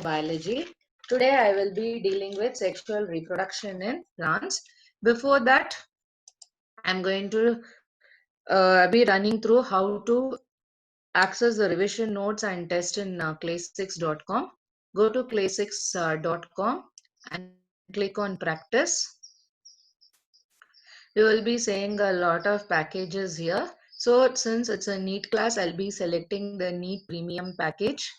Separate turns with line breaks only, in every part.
Biology. Today I will be dealing with sexual reproduction in plants. Before that, I'm going to be running through how to access the revision notes and test in clay6.com. Go to clay6.com and click on practice. You will be seeing a lot of packages here. So since it's a NEET class, I'll be selecting the NEET Premium package.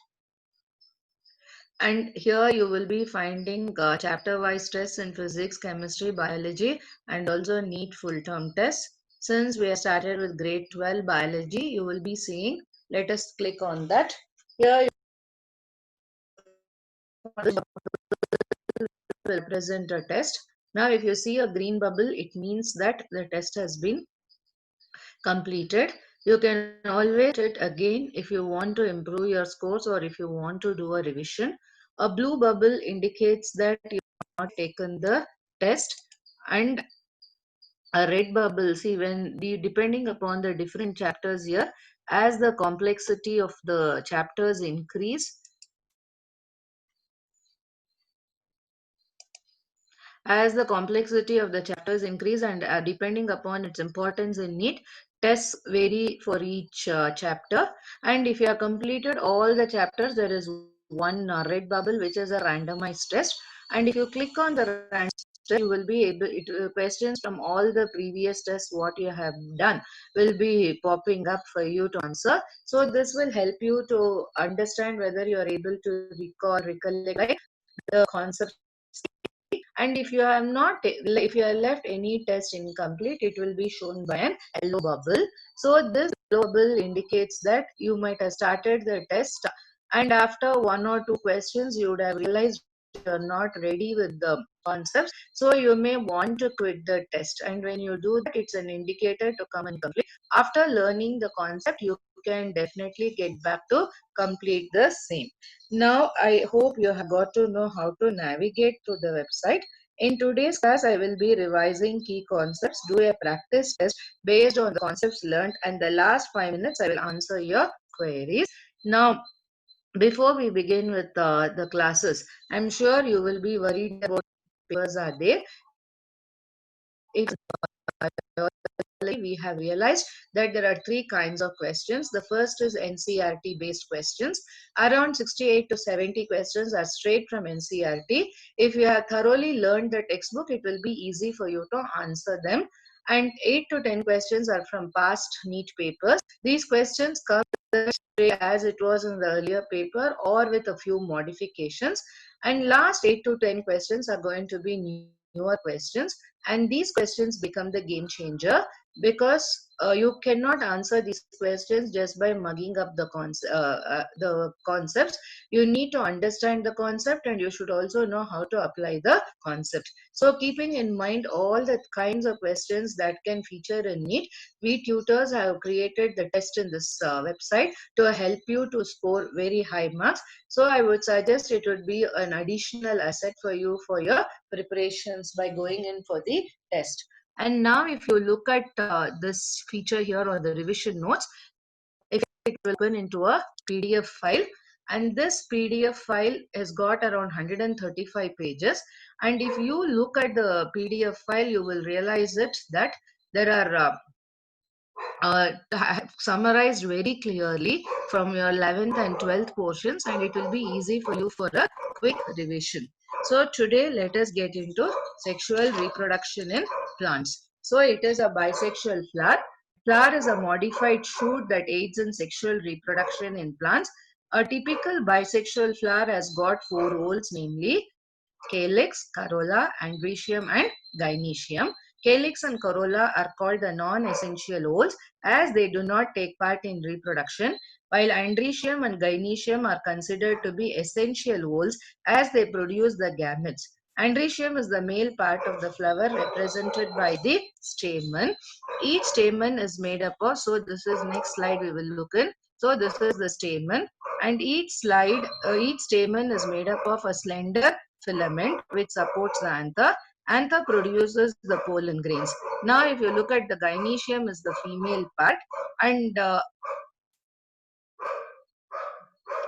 And here you will be finding chapter-wise tests in physics, chemistry, biology, and also NEET full-term tests. Since we have started with grade 12 biology, you will be seeing, let us click on that. Here you will present a test. Now, if you see a green bubble, it means that the test has been completed. You can always it again if you want to improve your scores or if you want to do a revision. A blue bubble indicates that you have not taken the test, and a red bubble, see, when depending upon the different chapters here, as the complexity of the chapters increase, as the complexity of the chapters increase and depending upon its importance in NEET, tests vary for each chapter. And if you have completed all the chapters, there is one red bubble which is a randomized test. And if you click on the randomized test, you will be able, questions from all the previous tests what you have done will be popping up for you to answer. So this will help you to understand whether you are able to recall, recollect the concepts. And if you have not, if you have left any test incomplete, it will be shown by an yellow bubble. So this yellow bubble indicates that you might have started the test, and after one or two questions you would have realized you're not ready with the concepts, so you may want to quit the test. And when you do that, it's an indicator to come and complete. After learning the concept, you can definitely get back to complete the same. Now, I hope you have got to know how to navigate to the website. In today's class, I will be revising key concepts, do a practice test based on the concepts learned, and the last 5 minutes I will answer your queries. Now, before we begin with the classes, I'm sure you will be worried about papers are there. It's we have realized that there are three kinds of questions. The first is NCERT based questions. Around 68 to 70 questions are straight from NCERT. If you have thoroughly learned the textbook, it will be easy for you to answer them. And 8 to 10 questions are from past NEET papers. These questions come straight as it was in the earlier paper or with a few modifications. And last 8 to 10 questions are going to be newer questions, and these questions become the game changer because you cannot answer these questions just by mugging up the concepts. You need to understand the concept, and you should also know how to apply the concept. So keeping in mind all the kinds of questions that can feature in NEET, we tutors have created the test in this website to help you to score very high marks. So I would suggest it would be an additional asset for you for your preparations by going in for the test. And now if you look at this feature here or the revision notes, if it will open into a PDF file, and this PDF file has got around 135 pages. And if you look at the PDF file, you will realize it that there are summarized very clearly from your 11th and 12th portions, and it will be easy for you for a quick revision. So today let us get into sexual reproduction in plants. So it is a bisexual flower. Flower is a modified shoot that aids in sexual reproduction in plants. A typical bisexual flower has got four roles, namely calyx, corolla, androecium, and gynoecium. Calyx and corolla are called the non-essential wholes as they do not take part in reproduction, while androecium and gynoecium are considered to be essential wholes as they produce the gametes. Androecium is the male part of the flower represented by the stamen. Each stamen is made up of, so this is next slide we will look in. So this is the stamen, and each stamen is made up of a slender filament which supports the anther. Anther produces the pollen grains. Now, if you look at the gynoecium is the female part, and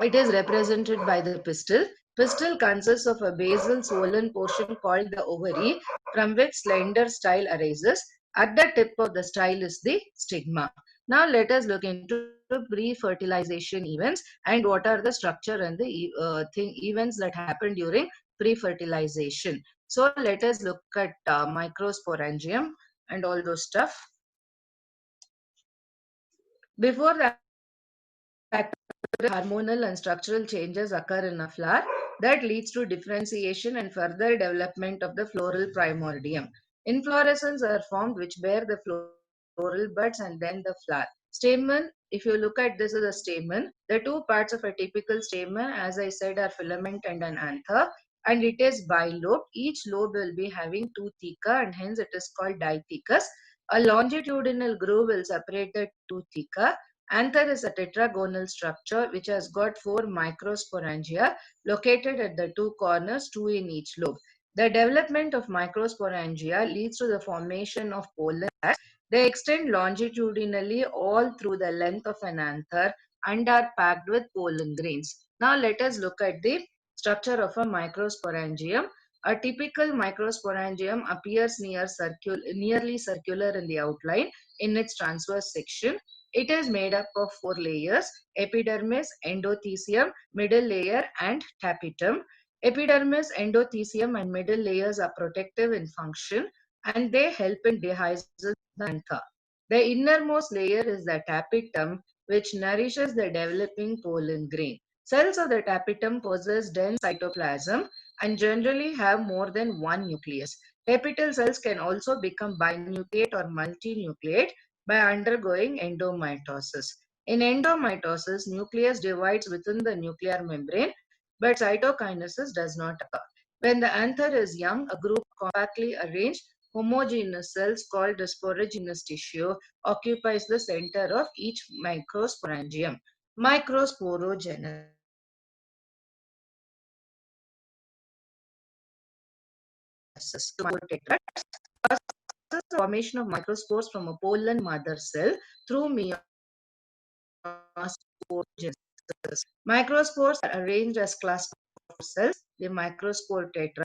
it is represented by the pistil. Pistil consists of a basal swollen portion called the ovary, from which slender style arises. At the tip of the style is the stigma. Now let us look into pre-fertilization events and what are the structure and the events that happen during pre-fertilization. So let us look at microsporangium and all those stuff. Before that, hormonal and structural changes occur in a flower that leads to differentiation and further development of the floral primordium. Inflorescences are formed which bear the floral buds and then the flower. Stamen, if you look at this as a stamen, the two parts of a typical stamen, as I said, are filament and an anther, and it is bilobed. Each lobe will be having two theca and hence it is called dithecous. A longitudinal groove will separate the two theca. Anther is a tetragonal structure which has got four microsporangia located at the two corners, two in each lobe. The development of microsporangia leads to the formation of pollen sacs. They extend longitudinally all through the length of an anther and are packed with pollen grains. Now let us look at the structure of a microsporangium. A typical microsporangium appears nearly circular in the outline in its transverse section. It is made up of four layers: epidermis, endothecium, middle layer, and tapetum. Epidermis, endothecium, and middle layers are protective in function and they help in dehiscence the anther. The innermost layer is the tapetum, which nourishes the developing pollen grain. Cells of the tapetum possess dense cytoplasm and generally have more than one nucleus. Tapetal cells can also become binucleate or multinucleate by undergoing endomitosis. In endomitosis, nucleus divides within the nuclear membrane, but cytokinesis does not occur. When the anther is young, a group of compactly arranged homogeneous cells called the sporogenous tissue occupies the center of each microsporangium. Microsporogenesis. The formation of microspores from a pollen mother cell through meiosporogenesis. Microspores are arranged as clusters of cells. The microspore tetra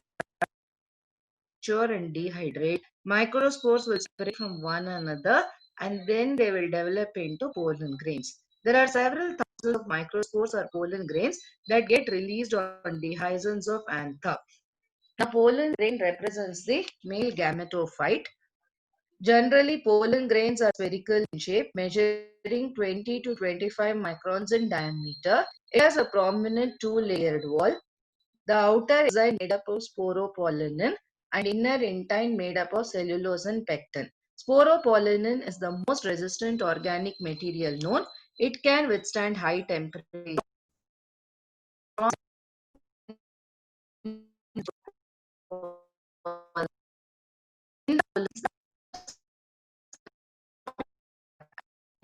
mature and dehydrate. Microspores will separate from one another and then they will develop into pollen grains. There are several thousands of microspores or pollen grains that get released on dehiscence of anther. A pollen grain represents the male gametophyte. Generally, pollen grains are spherical in shape, measuring 20 to 25 microns in diameter. It has a prominent two-layered wall. The outer exine made up of sporopollenin and inner intine made up of cellulose and pectin. Sporopollenin is the most resistant organic material known. It can withstand high temperature.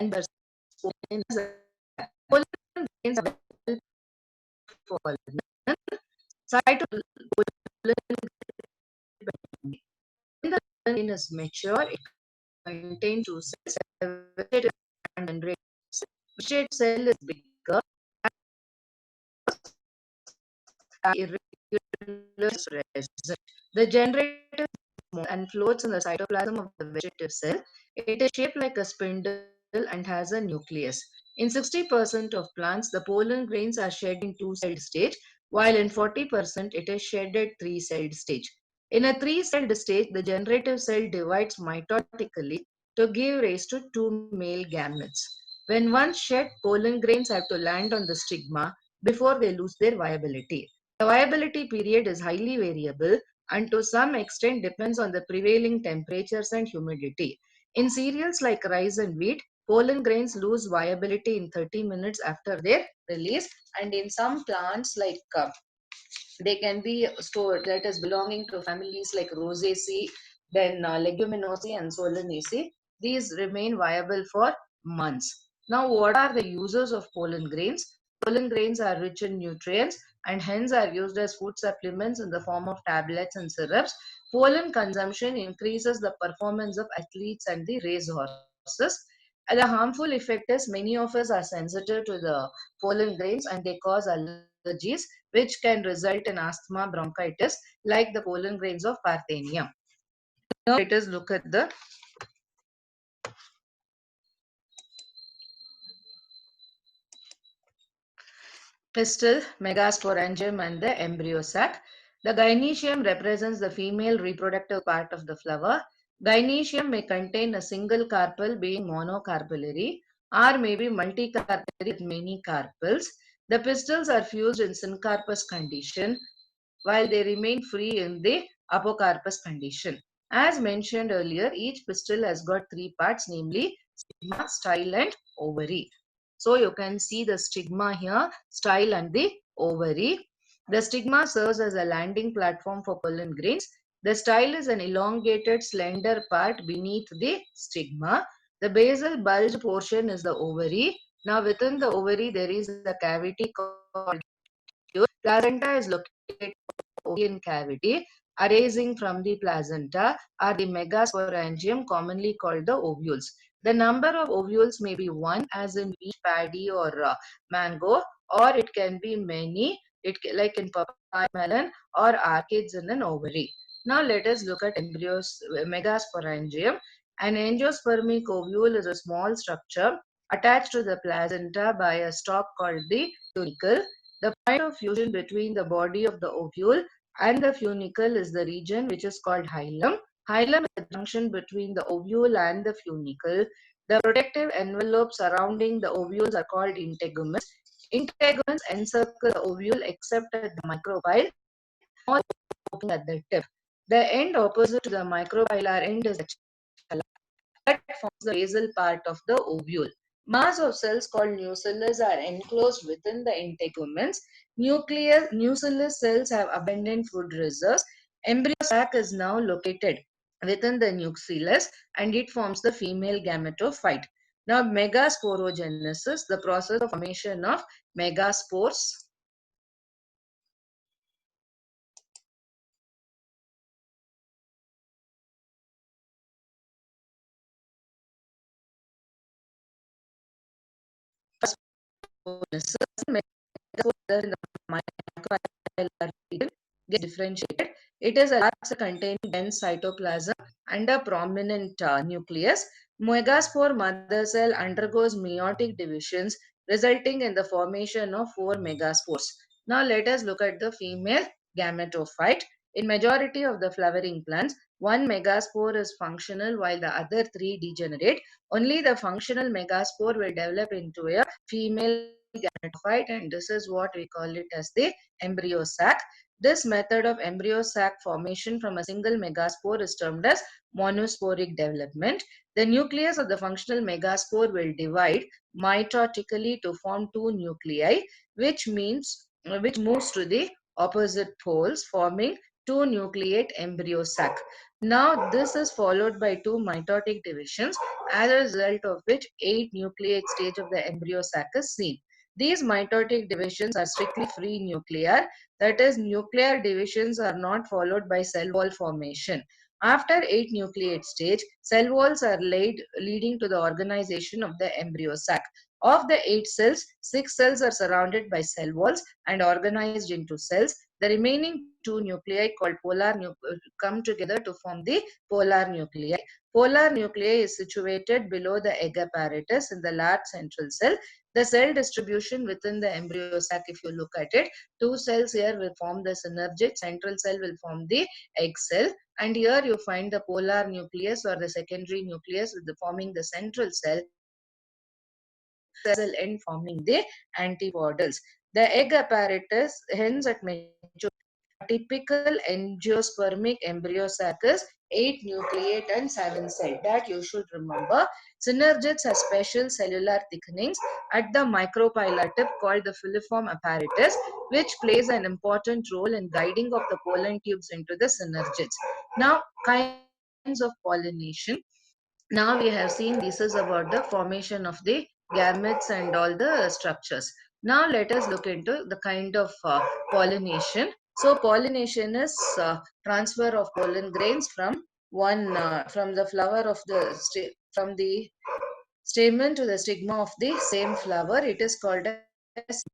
And the pollen grains are well pollen. Cytopollen, when the pollen is mature, it contains two cells, a vegetative and dendritic cell. Vegetative cell is bigger, irregular present. The generative small and floats in the cytoplasm of the vegetative cell. It is shaped like a spindle and has a nucleus. In 60% of plants, the pollen grains are shed in two-celled stage, while in 40% it is shed at three-celled stage. In a three-celled stage, the generative cell divides mitotically to give rise to two male gametes. When once shed, pollen grains have to land on the stigma before they lose their viability. The viability period is highly variable and to some extent depends on the prevailing temperatures and humidity. In cereals like rice and wheat, pollen grains lose viability in 30 minutes after their release, and in some plants like they can be stored, that is belonging to families like Rosaceae, then Leguminosae and Solanaceae. These remain viable for months. Now, what are the uses of pollen grains? Pollen grains are rich in nutrients and hence are used as food supplements in the form of tablets and syrups. Pollen consumption increases the performance of athletes and the race horses. And the harmful effect is many of us are sensitive to the pollen grains and they cause allergies. which can result in asthma, bronchitis, like the pollen grains of Parthenium. Now let us look at the pistil, megasporangium, and the embryo sac. The gynoecium represents the female reproductive part of the flower. Gynoecium may contain a single carpel being monocarpellary or maybe multicarpellary with many carpels. The pistils are fused in syncarpous condition while they remain free in the apocarpous condition. As mentioned earlier, each pistil has got three parts, namely stigma, style, and ovary. So you can see the stigma here, style, and the ovary. The stigma serves as a landing platform for pollen grains. The style is an elongated, slender part beneath the stigma. The basal bulge portion is the ovary. Now within the ovary, there is a cavity called placenta is located ovarian cavity arising from the placenta are the megasporangium, commonly called the ovules. The number of ovules may be one, as in wheat, paddy, or mango, or it can be many, like in papaya, melon, or arcades in an ovary. Now let us look at embryos, megasporangium. An angiospermic ovule is a small structure attached to the placenta by a stalk called the tunicle. The point of fusion between the body of the ovule and the funicle is the region which is called hilum. Hilum is the junction between the ovule and the funicle. The protective envelope surrounding the ovules are called integuments. Integuments encircle the ovule except at the micropyle, small opening at the tip. The end opposite to the micropylar end is the cella that forms the basal part of the ovule. Mass of cells called nucellus are enclosed within the integuments. Nucellus cells have abundant food reserves. Embryo sac is now located within the nucellus and it forms the female gametophyte. Now, megasporogenesis, the process of formation of megaspores. In the microbial region get differentiated. It is a large containing dense cytoplasm and a prominent nucleus. Megaspore mother cell undergoes meiotic divisions, resulting in the formation of four megaspores. Now let us look at the female gametophyte. In majority of the flowering plants, one megaspore is functional while the other three degenerate. Only the functional megaspore will develop into a female gametophyte, and this is what we call it as the embryo sac. This method of embryo sac formation from a single megaspore is termed as monosporic development. The nucleus of the functional megaspore will divide mitotically to form two nuclei, which moves to the opposite poles, forming two nucleate embryo sac. Now this is followed by two mitotic divisions, as a result of which eight nucleate stage of the embryo sac is seen. These mitotic divisions are strictly free nuclear, that is, nuclear divisions are not followed by cell wall formation. After 8 nucleate stage, cell walls are laid, leading to the organization of the embryo sac. Of the 8 cells, 6 cells are surrounded by cell walls and organized into cells. The remaining 2 nuclei called come together to form the polar nuclei. Polar nuclei is situated below the egg apparatus in the large central cell. The cell distribution within the embryo sac, if you look at it, two cells here will form the synergid, central cell will form the egg cell, and here you find the polar nucleus or the secondary nucleus with the forming the central cell end forming the antipodals. The egg apparatus, hence at maturity, a typical angiospermic embryo sac is 8 nucleate and 7 cell. That you should remember. Synergids have special cellular thickenings at the micropylar tip called the filiform apparatus, which plays an important role in guiding of the pollen tubes into the synergids. Now, kinds of pollination. Now we have seen this is about the formation of the gametes and all the structures. Now let us look into the kind of pollination. So pollination is transfer of pollen grains from the flower of from the stamen to the stigma of the same flower. It is called as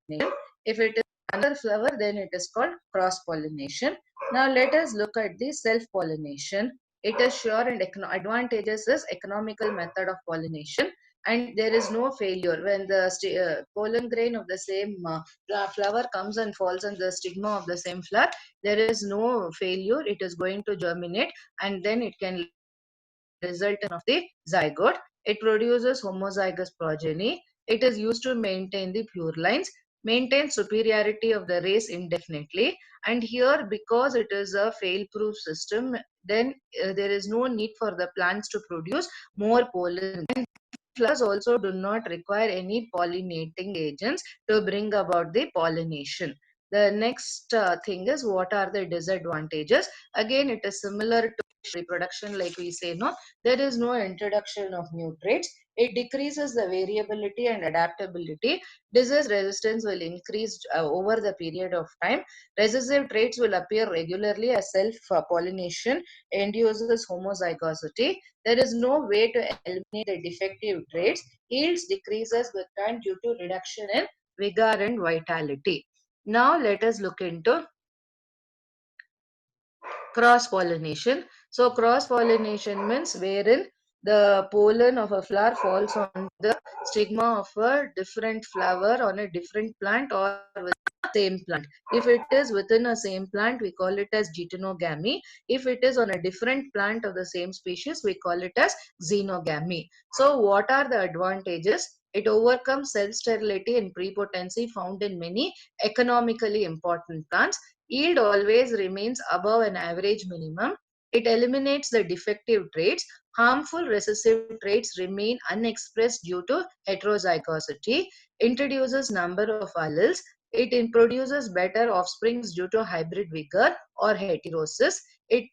pollination. If it is another flower, then it is called cross-pollination. Now let us look at the self-pollination. It is sure and advantages is economical method of pollination, and there is no failure when the pollen grain of the same flower comes and falls on the stigma of the same flower. There is no failure. It is going to germinate, and then it can result in of the zygote. It produces homozygous progeny. It is used to maintain the pure lines, maintain superiority of the race indefinitely. And here, because it is a fail-proof system, then there is no need for the plants to produce more pollen. Flowers also do not require any pollinating agents to bring about the pollination. The next thing is, what are the disadvantages? Again, it is similar to reproduction, like we say, no, there is no introduction of new traits. It decreases the variability and adaptability. Disease resistance will increase over the period of time. Recessive traits will appear regularly as self pollination induces homozygosity. There is no way to eliminate the defective traits. Yields decreases with time due to reduction in vigor and vitality. Now let us look into cross pollination. So cross pollination means wherein the pollen of a flower falls on the stigma of a different flower on a different plant or within the same plant. If it is within a same plant, we call it as geitonogamy. If it is on a different plant of the same species, we call it as xenogamy. So what are the advantages? It overcomes cell sterility and prepotency found in many economically important plants. Yield always remains above an average minimum. It eliminates the defective traits. Harmful recessive traits remain unexpressed due to heterozygosity. Introduces number of alleles. It produces better offsprings due to hybrid vigor or heterosis. It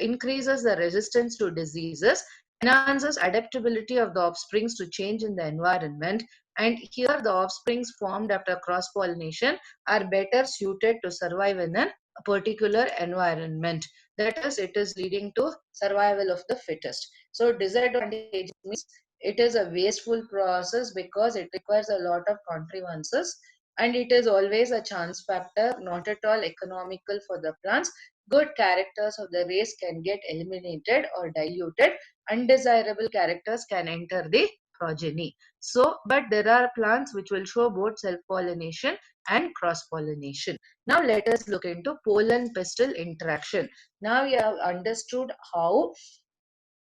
increases the resistance to diseases, enhances adaptability of the offsprings to change in the environment. And here the offsprings formed after cross pollination are better suited to survive in a particular environment. That is, it is leading to survival of the fittest. So disadvantage means it is a wasteful process because it requires a lot of contrivances, and it is always a chance factor, not at all economical for the plants. Good characters of the race can get eliminated or diluted. Undesirable characters can enter the progeny. So, but there are plants which will show both self-pollination and cross-pollination. Now let us look into pollen-pistil interaction. Now we have understood how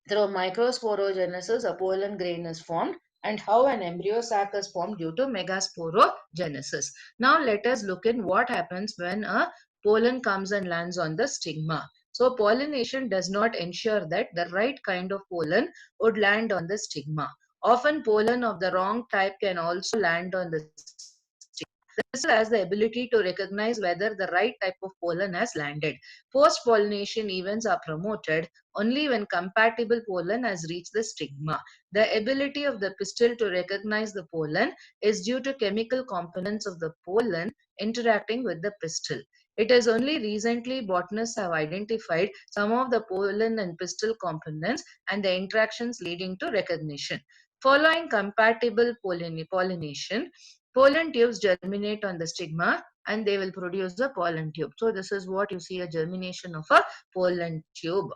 through microsporogenesis a pollen grain is formed and how an embryo sac is formed due to megasporogenesis. Now let us look in what happens when a pollen comes and lands on the stigma. So pollination does not ensure that the right kind of pollen would land on the stigma. Often pollen of the wrong type can also land on the stigma. The vessel has the ability to recognize whether the right type of pollen has landed. Post-pollination events are promoted only when compatible pollen has reached the stigma. The ability of the pistil to recognize the pollen is due to chemical components of the pollen interacting with the pistil. It is only recently botanists have identified some of the pollen and pistil components and the interactions leading to recognition. Following compatible pollination, pollen tubes germinate on the stigma and they will produce a pollen tube. So this is what you see, a germination of a pollen tube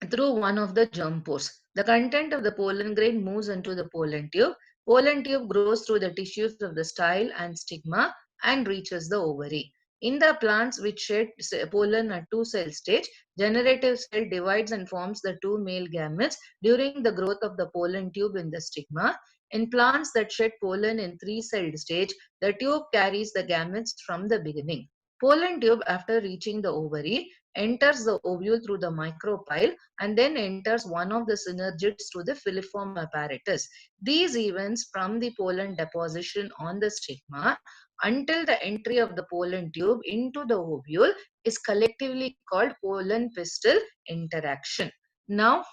through one of the germ pores. The content of the pollen grain moves into the pollen tube. Pollen tube grows through the tissues of the style and stigma and reaches the ovary. In the plants which shed pollen at two-cell stage, generative cell divides and forms the two male gametes during the growth of the pollen tube in the stigma. In plants that shed pollen in three-celled stage, the tube carries the gametes from the beginning. Pollen tube, after reaching the ovary, enters the ovule through the micropyle and then enters one of the synergids through the filiform apparatus. These events from the pollen deposition on the stigma until the entry of the pollen tube into the ovule is collectively called pollen pistil interaction. Now,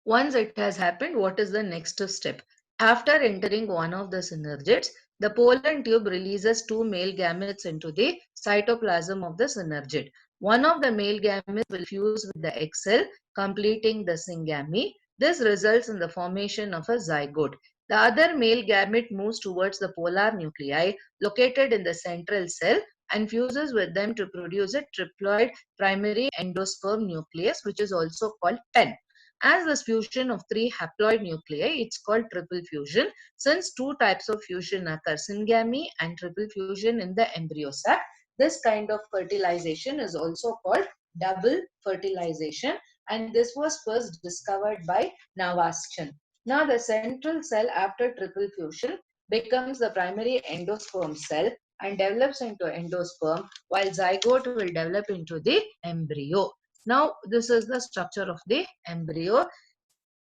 once it has happened, what is the next step? After entering one of the synergids, the pollen tube releases two male gametes into the cytoplasm of the synergid. One of the male gametes will fuse with the egg cell, completing the syngamy. This results in the formation of a zygote. The other male gamete moves towards the polar nuclei located in the central cell and fuses with them to produce a triploid primary endosperm nucleus, which is also called PEN. As this fusion of three haploid nuclei, it's called triple fusion. Since two types of fusion occur, syngamy and triple fusion in the embryo sac, this kind of fertilization is also called double fertilization, and this was first discovered by Navaschan. Now, the central cell after triple fusion becomes the primary endosperm cell and develops into endosperm, while zygote will develop into the embryo. Now, this is the structure of the embryo.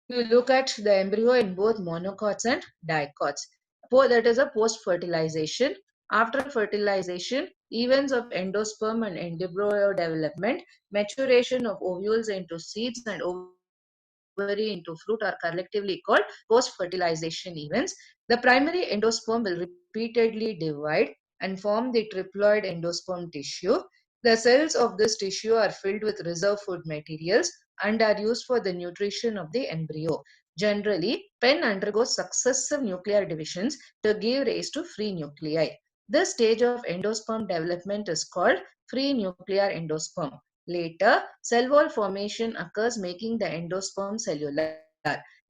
You look at the embryo in both monocots and dicots. That is a post-fertilization. After fertilization, events of endosperm and embryo development, maturation of ovules into seeds and ovary into fruit are collectively called post-fertilization events. The primary endosperm will repeatedly divide and form the triploid endosperm tissue. The cells of this tissue are filled with reserve food materials and are used for the nutrition of the embryo. Generally, pen undergoes successive nuclear divisions to give rise to free nuclei. This stage of endosperm development is called free nuclear endosperm. Later, cell wall formation occurs, making the endosperm cellular.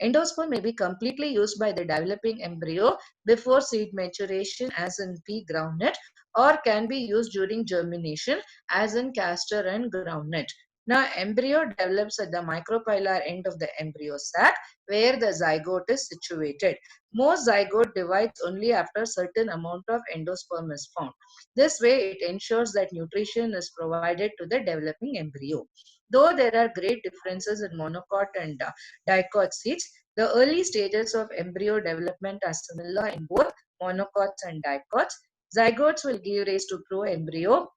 Endosperm may be completely used by the developing embryo before seed maturation, as in pea groundnut, or can be used during germination, as in castor and groundnut. Now, embryo develops at the micropylar end of the embryo sac, where the zygote is situated. Most zygote divides only after certain amount of endosperm is found. This way, it ensures that nutrition is provided to the developing embryo. Though there are great differences in monocot and dicot seeds, the early stages of embryo development are similar in both monocots and dicots. Zygotes will give rise to pro-embryo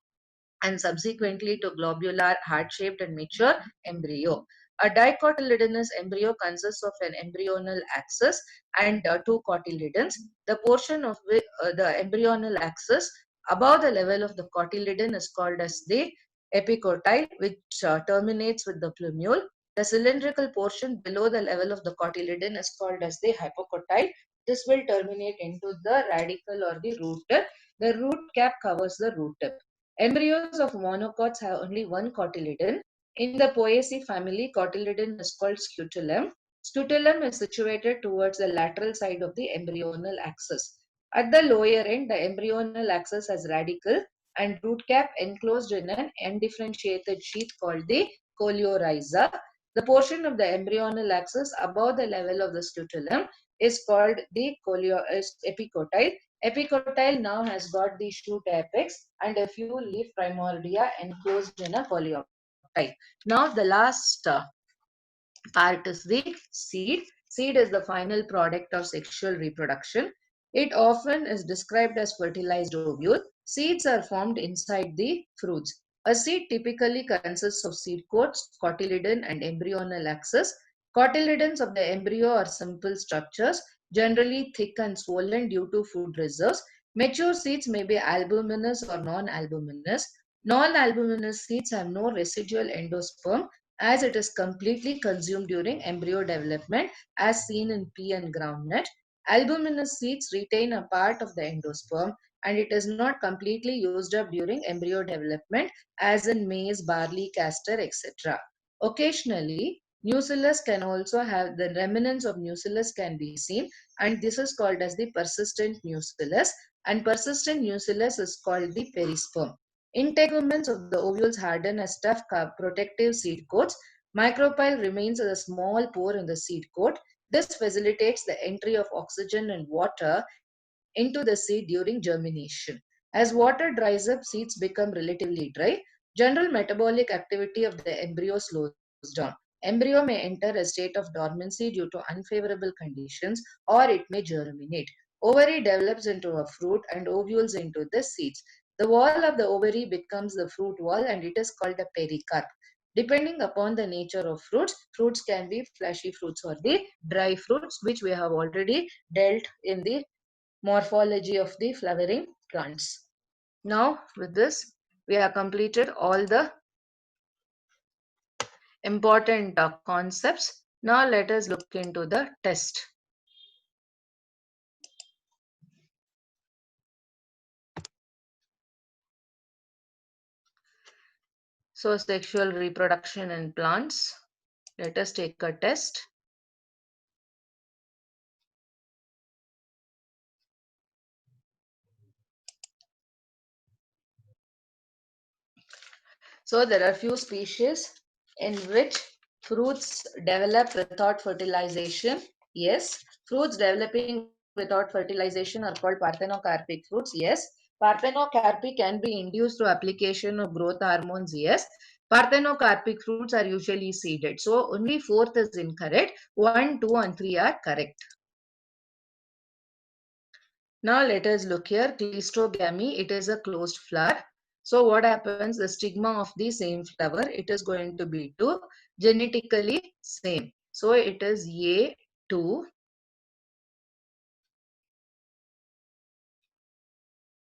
and subsequently to globular, heart-shaped and mature embryo. A dicotyledonous embryo consists of an embryonal axis and two cotyledons. The portion of the embryonal axis above the level of the cotyledon is called as the epicotyle, which terminates with the plumule. The cylindrical portion below the level of the cotyledon is called as the hypocotyle. This will terminate into the radicle or the root tip. The root cap covers the root tip. Embryos of monocots have only one cotyledon. In the Poaceae family, cotyledon is called scutellum. Scutellum is situated towards the lateral side of the embryonal axis. At the lower end, the embryonal axis has radicle and root cap enclosed in an undifferentiated sheath called the coleorhiza. The portion of the embryonal axis above the level of the scutellum is called the epicotyle. Epicotyle now has got the shoot apex and a few leaf primordia enclosed in a coleoptile. Now the last part is the seed. Seed is the final product of sexual reproduction. It often is described as fertilized ovule. Seeds are formed inside the fruits. A seed typically consists of seed coats, cotyledon, and embryonal axis. Cotyledons of the embryo are simple structures, generally thick and swollen due to food reserves. Mature seeds may be albuminous or non-albuminous. Non-albuminous seeds have no residual endosperm as it is completely consumed during embryo development as seen in pea and groundnut. Albuminous seeds retain a part of the endosperm and it is not completely used up during embryo development as in maize, barley, castor, etc. Occasionally, nucellus can also have the remnants of nucellus can be seen and this is called as the persistent nucellus and persistent nucellus is called the perisperm. Integuments of the ovules harden as tough protective seed coats. Micropyle remains as a small pore in the seed coat. This facilitates the entry of oxygen and water into the seed during germination. As water dries up, seeds become relatively dry. General metabolic activity of the embryo slows down. Embryo may enter a state of dormancy due to unfavorable conditions or it may germinate. Ovary develops into a fruit and ovules into the seeds. The wall of the ovary becomes the fruit wall and it is called a pericarp. Depending upon the nature of fruits, fruits can be fleshy fruits or the dry fruits, which we have already dealt in the morphology of the flowering plants. Now, with this, we have completed all the important concepts. Now, let us look into the test. So sexual reproduction in plants. Let us take a test. So there are few species in which fruits develop without fertilization. Yes, fruits developing without fertilization are called parthenocarpic fruits. Yes, parthenocarpy can be induced through application of growth hormones. Yes, parthenocarpic fruits are usually seeded. So only fourth is incorrect. 1, 2, and 3 are correct. Now let us look here. Cleistogamy, it is a closed flower. So what happens? The stigma of the same flower, it is going to be 2, genetically same. So it is A2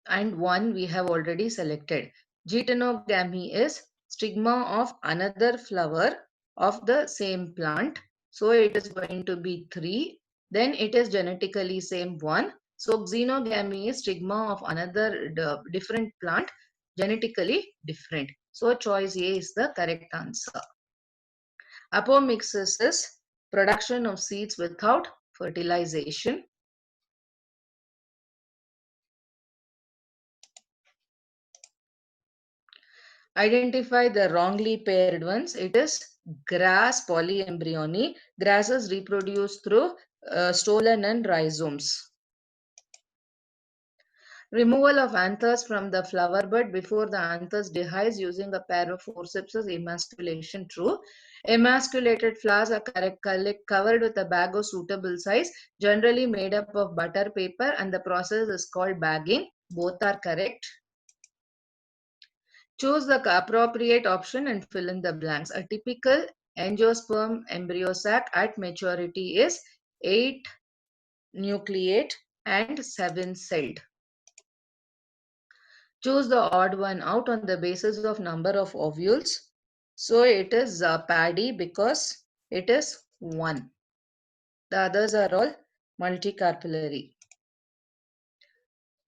and 1 we have already selected. Geitonogamy is stigma of another flower of the same plant. So it is going to be 3. Then it is genetically same 1. So xenogamy is stigma of another different plant, genetically different. So choice A is the correct answer. Apomixis is production of seeds without fertilization. Identify the wrongly paired ones. It is grass polyembryony. Grasses reproduce through stolon and rhizomes. Removal of anthers from the flower bud before the anthers dehisce using a pair of forceps is emasculation. True. Emasculated flowers are covered with a bag of suitable size, generally made up of butter paper, and the process is called bagging. Both are correct. Choose the appropriate option and fill in the blanks. A typical angiosperm embryo sac at maturity is 8 nucleate and 7 celled. Choose the odd one out on the basis of number of ovules. So it is paddy because it is 1. The others are all multicarpellary.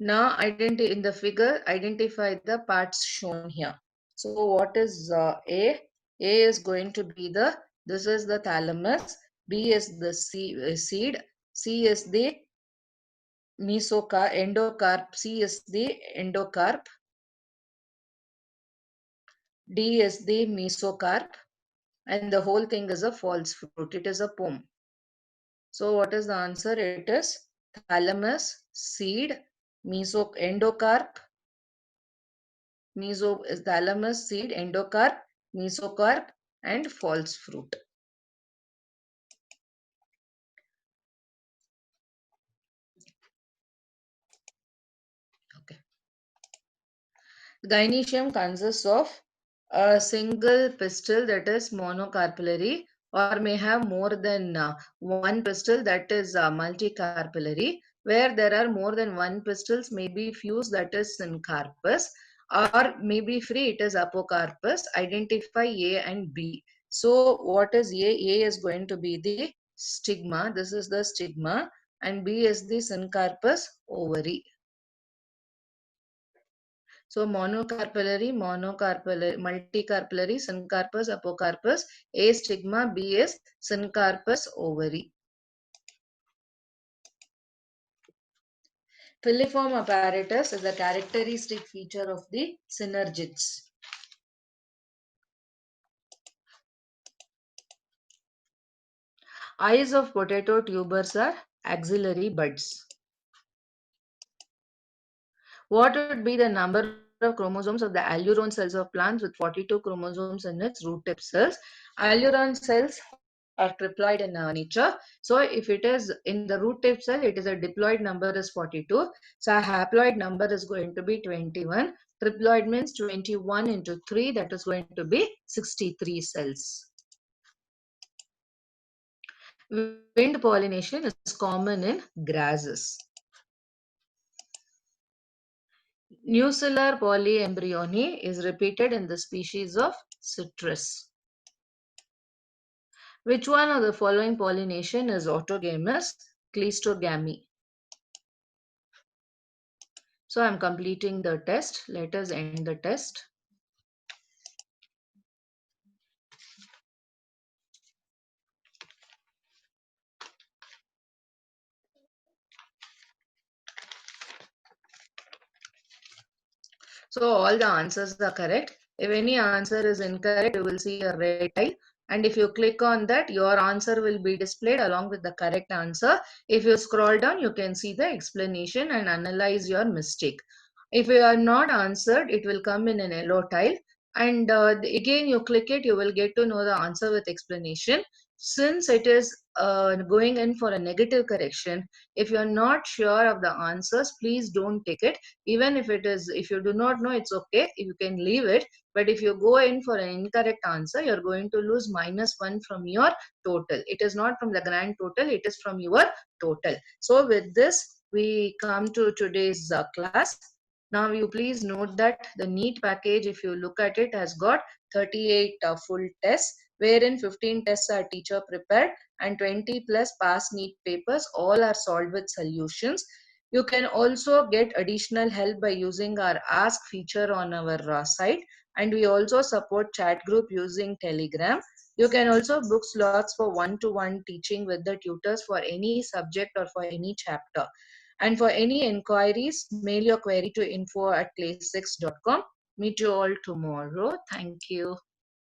Now in the figure, identify the parts shown here. So what is A? A is going to be this is the thalamus, B is the seed, C is the endocarp, C is the endocarp, D is the mesocarp, and the whole thing is a false fruit. It is a pome. So what is the answer? It is thalamus, seed, endocarp, is thalamus, seed, endocarp, mesocarp, and false fruit. Okay. Gynoecium consists of a single pistil, that is monocarpellary, or may have more than one pistil, that is multicarpellary. Where there are more than one pistils, may be fused, that is syncarpus, or maybe free, it is apocarpus. Identify A and B. So what is A? A is going to be the stigma. This is the stigma. And B is the syncarpus ovary. So multicarpellary, syncarpus, apocarpus. A stigma, B is syncarpus ovary. Filiform apparatus is a characteristic feature of the synergids. Eyes of potato tubers are axillary buds. What would be the number of chromosomes of the alluron cells of plants with 42 chromosomes in its root tip cells? Alluron cells are triploid in nature. So if it is in the root tip cell, it is a diploid number is 42. So a haploid number is going to be 21. Triploid means 21 into 3, that is going to be 63 cells. Wind pollination is common in grasses. Nucellar polyembryony is repeated in the species of citrus. Which one of the following pollination is autogamous? Cleistogamy. So I'm completing the test. Let us end the test. So all the answers are correct. If any answer is incorrect, you will see a red tile. And if you click on that, your answer will be displayed along with the correct answer. If you scroll down, you can see the explanation and analyze your mistake. If you are not answered, it will come in an yellow tile. And again, you click it, you will get to know the answer with explanation. Since it is going in for a negative correction, if you are not sure of the answers, please don't take it. Even if it is, if you do not know, it's okay, you can leave it. But if you go in for an incorrect answer, you're going to lose -1 from your total. It is not from the grand total, it is from your total. So with this, we come to today's class. Now you please note that the NEET package, if you look at it, has got 38 full tests, wherein 15 tests are teacher prepared and 20 plus past NEET papers, all are solved with solutions. You can also get additional help by using our Ask feature on our site, and we also support chat group using Telegram. You can also book slots for one-to-one teaching with the tutors for any subject or for any chapter. And for any inquiries, mail your query to info@clay6.com. Meet you all tomorrow. Thank you.